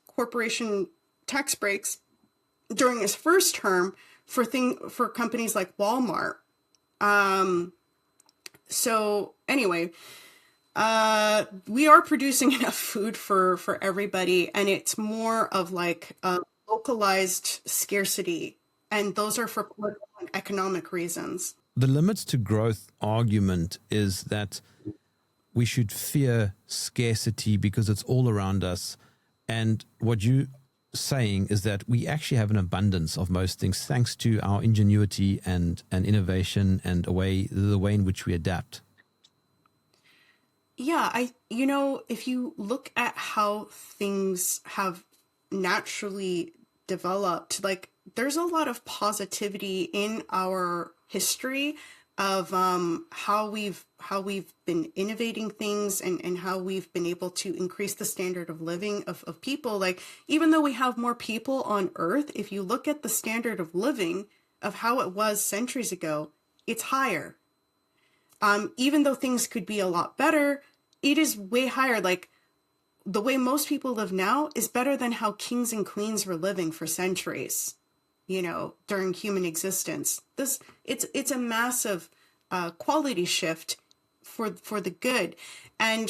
corporation tax breaks during his first term for companies like Walmart. So anyway, we are producing enough food for everybody, and it's more of like localized scarcity, and those are for political and economic reasons. The limits to growth argument is that we should fear scarcity because it's all around us. And what you're saying is that we actually have an abundance of most things thanks to our ingenuity and innovation and the way in which we adapt. Yeah, if you look at how things have naturally developed, like there's a lot of positivity in our history of how we've been innovating things and how we've been able to increase the standard of living of people. Like even though we have more people on Earth, if you look at the standard of living of how it was centuries ago, it's higher. Even though things could be a lot better, it is way higher. Like the way most people live now is better than how kings and queens were living for centuries, during human existence. It's a massive quality shift for the good. And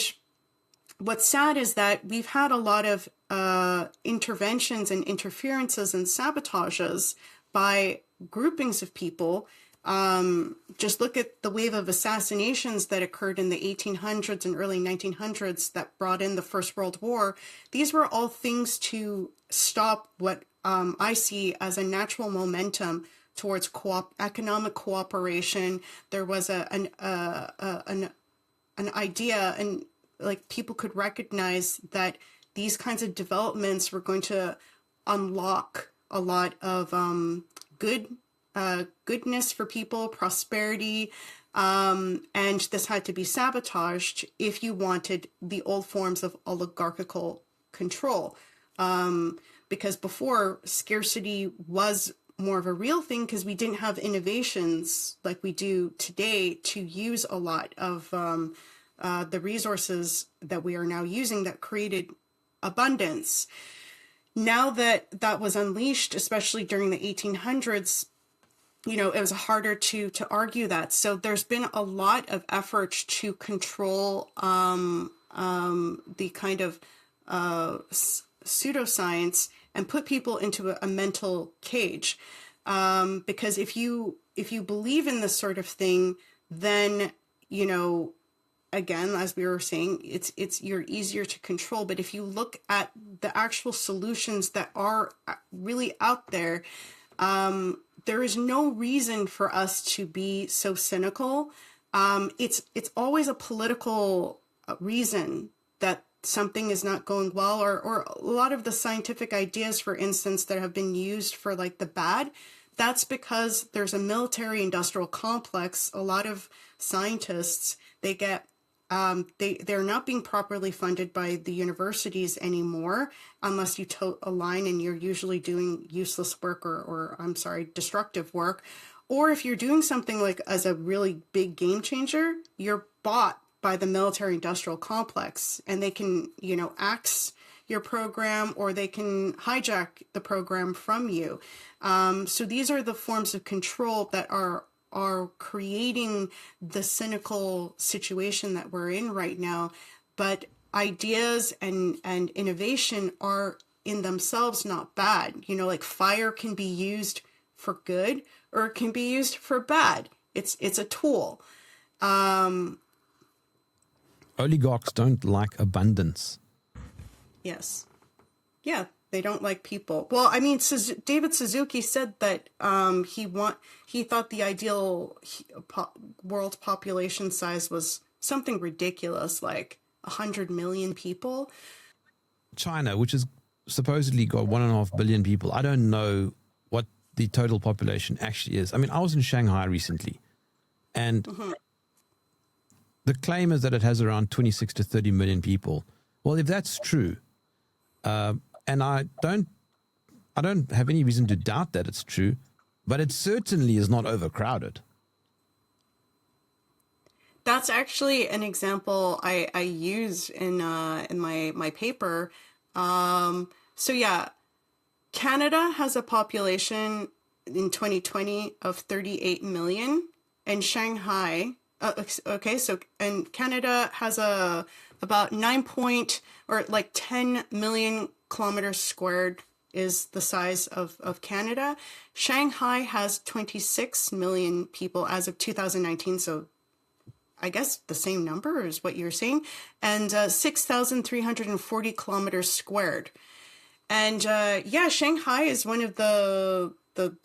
what's sad is that we've had a lot of interventions and interferences and sabotages by groupings of people. Just look at the wave of assassinations that occurred in the 1800s and early 1900s that brought in the First World War. These were all things to stop what I see as a natural momentum towards economic cooperation. There was an idea, and like people could recognize that these kinds of developments were going to unlock a lot of goodness for people, prosperity, and this had to be sabotaged if you wanted the old forms of oligarchical control. Because before, scarcity was more of a real thing because we didn't have innovations like we do today to use a lot of the resources that we are now using that created abundance. Now that that was unleashed, especially during the 1800s, you know, it was harder to argue that. So there's been a lot of efforts to control the kind of pseudoscience and put people into a mental cage. Because if you believe in this sort of thing, then, you know, again, as we were saying, you're easier to control. But if you look at the actual solutions that are really out there, there is no reason for us to be so cynical. It's always a political reason that something is not going well, or a lot of the scientific ideas, for instance, that have been used for like the bad. That's because there's a military industrial complex. A lot of scientists, they get they're not being properly funded by the universities anymore, unless you toe a line and you're usually doing useless work or I'm sorry, destructive work. Or if you're doing something like as a really big game changer, you're bought by the military industrial complex, and they can, you know, axe your program or they can hijack the program from you. So these are the forms of control that are creating the cynical situation that we're in right now. But ideas and innovation are in themselves not bad. You know, like fire can be used for good or it can be used for bad. It's a tool. Oligarchs don't like abundance. Yes. Yeah, they don't like people. Well, I mean, David Suzuki said that he thought the ideal world population size was something ridiculous, like 100 million people. China, which has supposedly got 1.5 billion people, I don't know what the total population actually is. I mean, I was in Shanghai recently, and the claim is that it has around 26 to 30 million people. Well, if that's true, and I don't have any reason to doubt that it's true, but it certainly is not overcrowded. That's actually an example I use in my paper. So yeah, Canada has a population in 2020 of 38 million, and Shanghai. Okay, so and Canada has about 10 million kilometers squared is the size of Canada. Shanghai has 26 million people as of 2019, so I guess the same number is what you're saying, and 6,340 kilometers squared. And yeah, Shanghai is one of the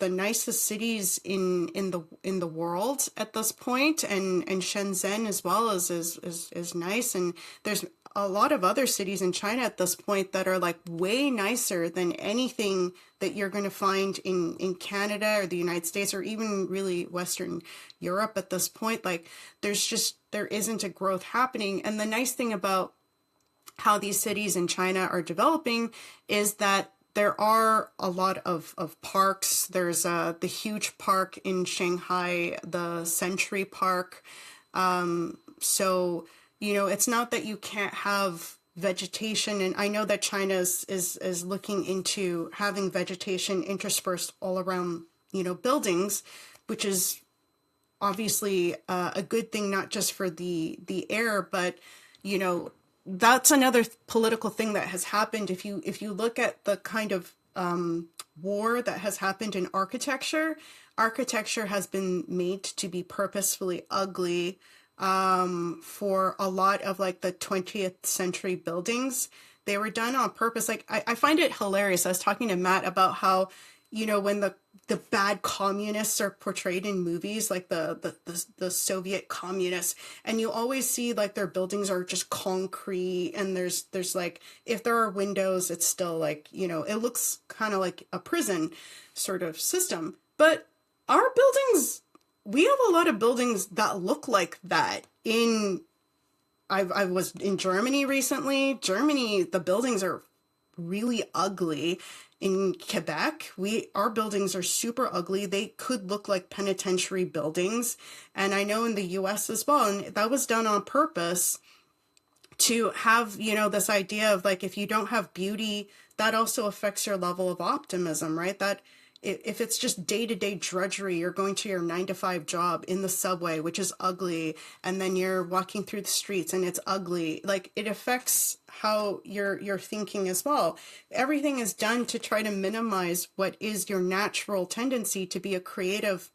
nicest cities in the world at this point, and Shenzhen as well is nice, and there's a lot of other cities in China at this point that are like way nicer than anything that you're going to find in Canada or the United States or even really Western Europe at this point. Like there isn't a growth happening. And the nice thing about how these cities in China are developing is that there are a lot of parks. There's the huge park in Shanghai, the Century Park. So, you know, it's not that you can't have vegetation. And I know that China is looking into having vegetation interspersed all around, you know, buildings, which is obviously a good thing, not just for the air, but, you know, that's another political thing that has happened. If you look at the kind of war that has happened in architecture, architecture has been made to be purposefully ugly for a lot of like the 20th century buildings. They were done on purpose. Like I find it hilarious. I was talking to Matt about how, when the bad communists are portrayed in movies, like the Soviet communists, and you always see like their buildings are just concrete, and there's like, if there are windows, it's still like, it looks kind of like a prison sort of system. But our buildings, we have a lot of buildings that look like that. I was in Germany recently. Germany, the buildings are really ugly. In Quebec, our buildings are super ugly. They could look like penitentiary buildings. And I know in the US as well, and that was done on purpose to have, this idea of like, if you don't have beauty, that also affects your level of optimism, right? That if it's just day-to-day drudgery, you're going to your 9-to-5 job in the subway, which is ugly, and then you're walking through the streets and it's ugly, like it affects how you're thinking as well. Everything is done to try to minimize what is your natural tendency to be a creative,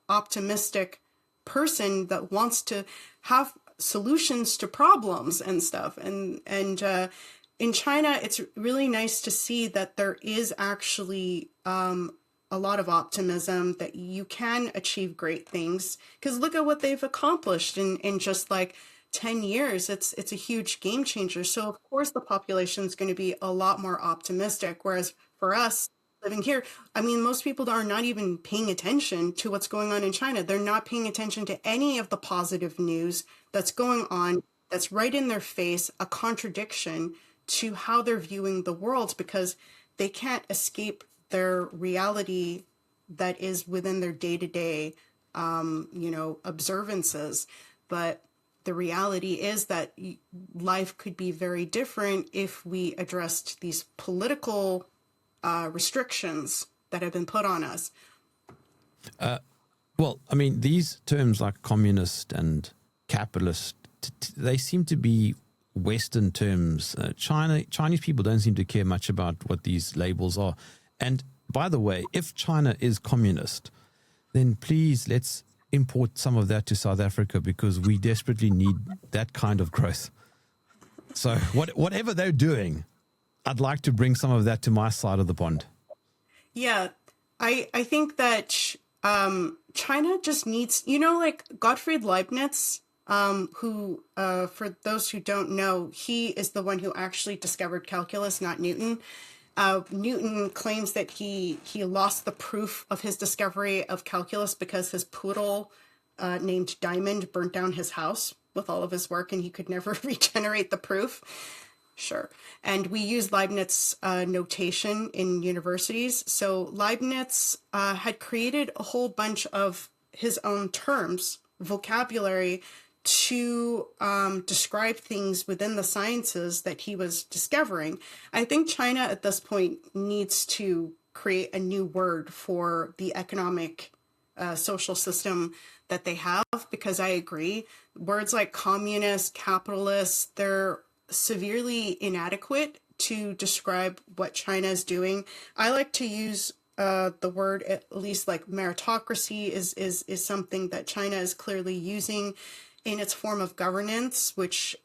optimistic person that wants to have solutions to problems and stuff. And in China, it's really nice to see that there is actually a lot of optimism that you can achieve great things. Because look at what they've accomplished in just like 10 years. It's a huge game changer. So of course the population is going to be a lot more optimistic. Whereas for us living here, I mean, most people are not even paying attention to what's going on in China. They're not paying attention to any of the positive news that's going on, that's right in their face, a contradiction to how they're viewing the world, because they can't escape their reality that is within their day-to-day, observances. But the reality is that life could be very different if we addressed these political restrictions that have been put on us. Well, I mean, these terms like communist and capitalist, they seem to be Western terms. Chinese people don't seem to care much about what these labels are. And by the way, if China is communist, then please let's import some of that to South Africa, because we desperately need that kind of growth. So whatever they're doing, I'd like to bring some of that to my side of the pond. Yeah, I think that China just needs, like Gottfried Leibniz, who, for those who don't know, he is the one who actually discovered calculus, not Newton. Newton claims that he lost the proof of his discovery of calculus because his poodle named Diamond burnt down his house with all of his work, and he could never regenerate the proof. Sure. And we use Leibniz notation in universities. So Leibniz had created a whole bunch of his own terms, vocabulary, to describe things within the sciences that he was discovering. I think China at this point needs to create a new word for the economic social system that they have, because I agree, words like communist, capitalist, they're severely inadequate to describe what China is doing. I like to use the word, at least like meritocracy is something that China is clearly using in its form of governance, which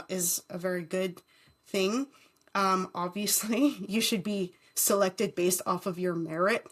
is a very good thing. Obviously, you should be selected based off of your merit.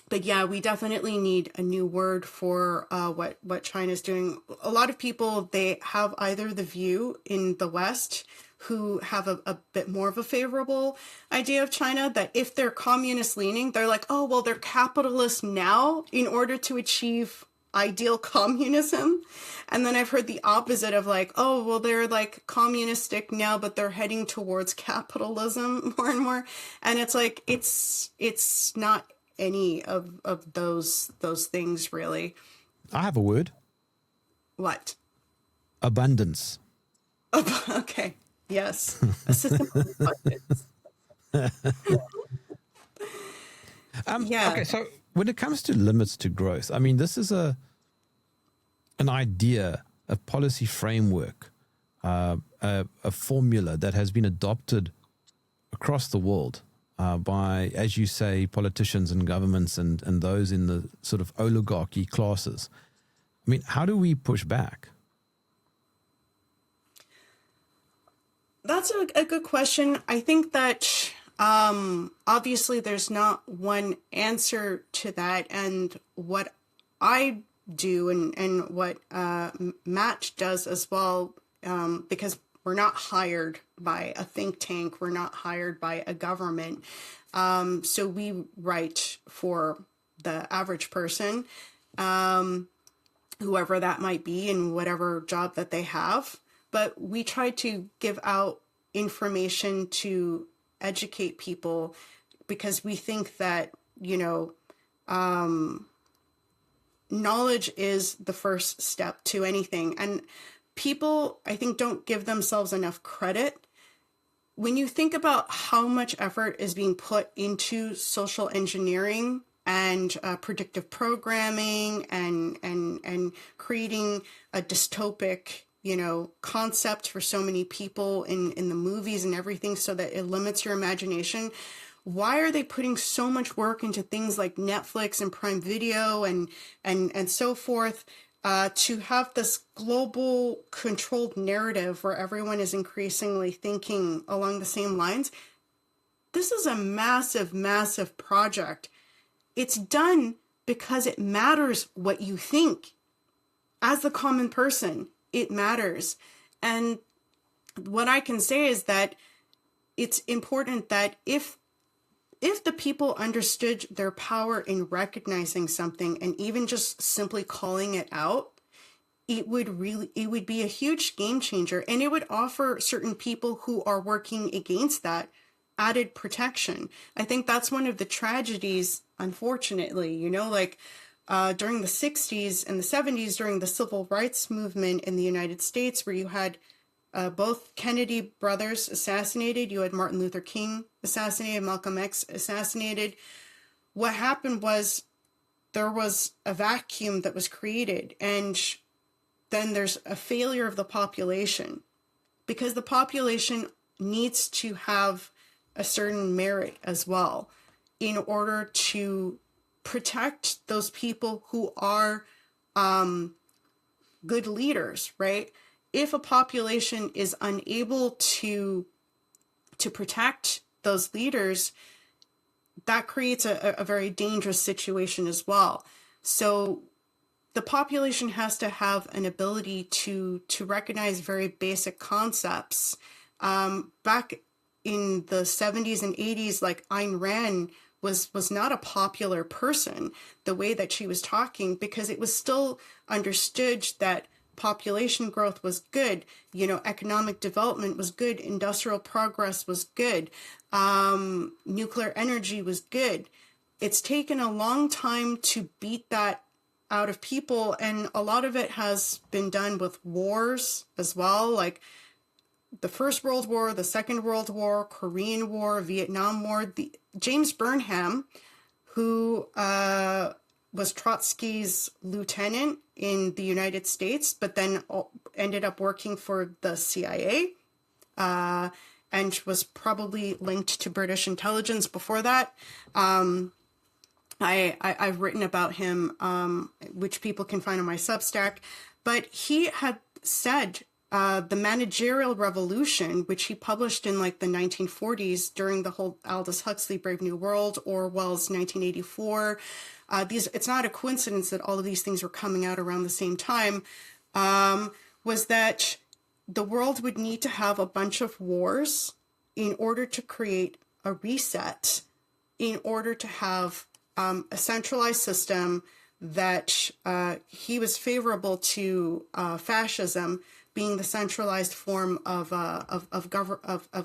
But yeah, we definitely need a new word for what China's doing. A lot of people, they have either the view in the West who have a bit more of a favorable idea of China, that if they're communist leaning, they're like, oh, well, they're capitalist now in order to achieve ideal communism. And then I've heard the opposite of like, oh, well, they're like communistic now, but they're heading towards capitalism more and more. And it's like, it's not any of those things really. I have a word. What? Abundance. Okay. Yes. A system of abundance. Yeah. Okay, so when it comes to limits to growth, I mean, this is an idea, a policy framework a formula that has been adopted across the world by, as you say, politicians and governments and those in the sort of oligarchy classes. I mean, how do we push back? That's a good question. I think that obviously there's not one answer to that. And what I do and what Matt does as well, because we're not hired by a think tank, we're not hired by a government. So we write for the average person, whoever that might be in whatever job that they have. But we try to give out information to educate people because we think that, knowledge is the first step to anything. And people, I think, don't give themselves enough credit. When you think about how much effort is being put into social engineering and predictive programming and creating a dystopic concept for so many people in the movies and everything so that it limits your imagination. Why are they putting so much work into things like Netflix and Prime Video and so forth to have this global controlled narrative where everyone is increasingly thinking along the same lines? This is a massive, massive project. It's done because it matters what you think. As the common person, it matters. And what I can say is that it's important that if the people understood their power in recognizing something and even just simply calling it out, it would be a huge game changer, and it would offer certain people who are working against that added protection. I think that's one of the tragedies, unfortunately, during the 60s and the 70s, during the civil rights movement in the United States, where you had both Kennedy brothers assassinated, you had Martin Luther King assassinated, Malcolm X assassinated. What happened was there was a vacuum that was created, and then there's a failure of the population, because the population needs to have a certain merit as well in order to protect those people who are good leaders, right? If a population is unable to protect those leaders, that creates a very dangerous situation as well. So the population has to have an ability to recognize very basic concepts. Back in the 70s and 80s, like Ayn Rand was not a popular person the way that she was talking, because it was still understood that population growth was good, economic development was good, industrial progress was good, nuclear energy was good. It's taken a long time to beat that out of people, and a lot of it has been done with wars as well, like the First World War, the Second World War, Korean War, Vietnam War. James Burnham, who was Trotsky's lieutenant in the United States, but then ended up working for the CIA, and was probably linked to British intelligence before that. I've written about him, which people can find on my Substack, but he had said the managerial revolution, which he published in like the 1940s during the whole Aldous Huxley Brave New World, Orwell's 1984. It's not a coincidence that all of these things were coming out around the same time, was that the world would need to have a bunch of wars in order to create a reset, in order to have a centralized system that he was favorable to fascism being the centralized form of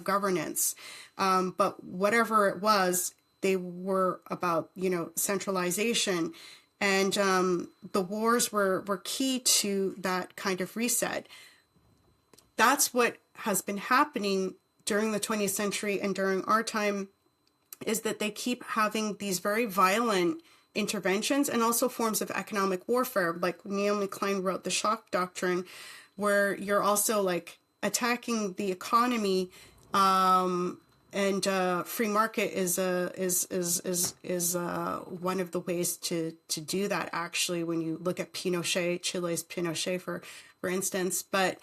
governance. But whatever it was, they were about, centralization. And the wars were key to that kind of reset. That's what has been happening during the 20th century and during our time, is that they keep having these very violent interventions and also forms of economic warfare. Like Naomi Klein wrote The Shock Doctrine, where you're also like attacking the economy, and free market is one of the ways to do that. Actually, when you look at Pinochet, Chile's Pinochet, for instance, but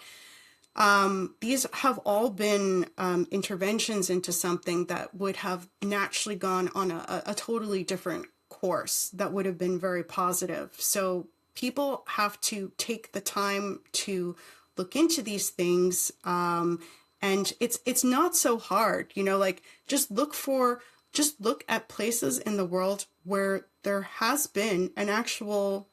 these have all been interventions into something that would have naturally gone on a totally different course that would have been very positive. So people have to take the time to look into these things. And it's not so hard, like just look at places in the world where there has been an actual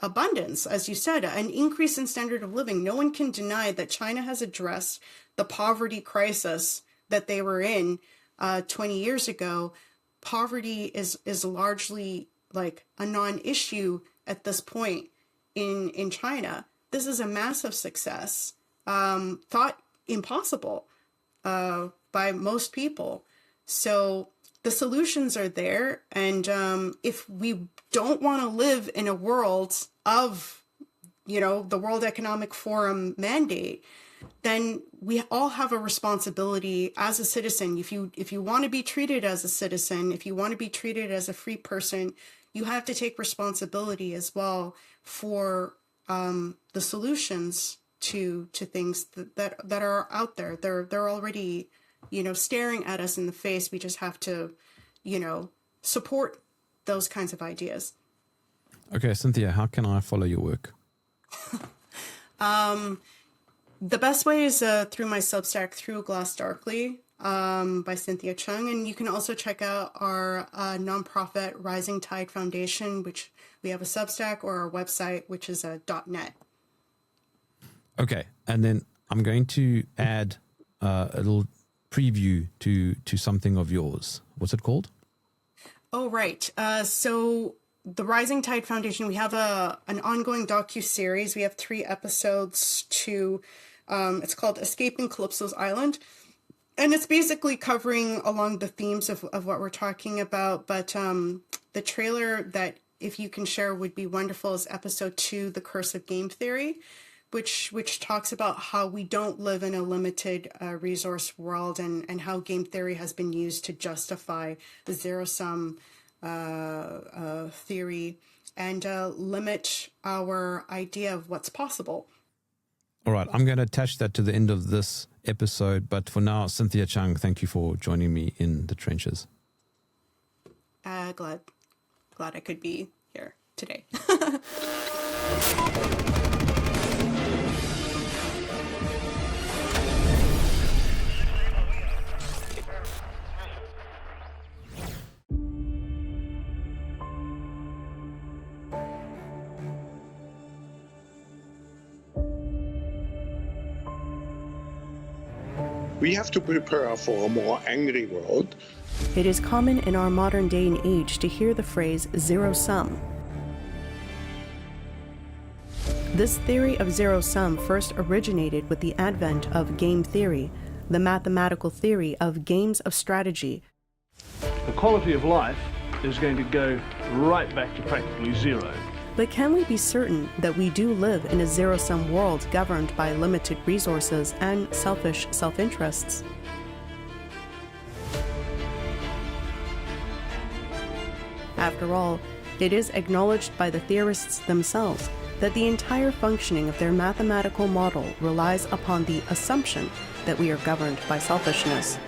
abundance, as you said, an increase in standard of living. No one can deny that China has addressed the poverty crisis that they were in 20 years ago. Poverty is largely like a non-issue at this point in China. This is a massive success, thought impossible by most people. So the solutions are there. And if we don't want to live in a world of, the World Economic Forum mandate, then we all have a responsibility as a citizen. If you want to be treated as a citizen, if you want to be treated as a free person, you have to take responsibility as well for the solutions to things that are out there. They're already, staring at us in the face. We just have to, support those kinds of ideas. Okay, Cynthia, how can I follow your work? The best way is through my Substack, Through a Glass Darkly, by Cynthia Chung. And you can also check out our nonprofit Rising Tide Foundation, which we have a Substack, or our website, which is .net. Okay, and then I'm going to add a little preview to something of yours. What's it called? Oh, right. So the Rising Tide Foundation, we have an ongoing docu-series. We have 3 episodes to, it's called Escaping Calypso's Island. And it's basically covering along the themes of what we're talking about. But the trailer that, if you can share, would be wonderful, is episode 2, The Curse of Game Theory, which talks about how we don't live in a limited resource world, and how game theory has been used to justify the zero-sum theory and limit our idea of what's possible. All right, I'm going to attach that to the end of this episode. But for now, Cynthia Chung, thank you for joining me in the trenches. Glad I could be here today. We have to prepare for a more angry world. It is common in our modern day and age to hear the phrase zero sum. This theory of zero sum first originated with the advent of game theory, the mathematical theory of games of strategy. The quality of life is going to go right back to practically zero. But can we be certain that we do live in a zero-sum world governed by limited resources and selfish self-interests? After all, it is acknowledged by the theorists themselves that the entire functioning of their mathematical model relies upon the assumption that we are governed by selfishness.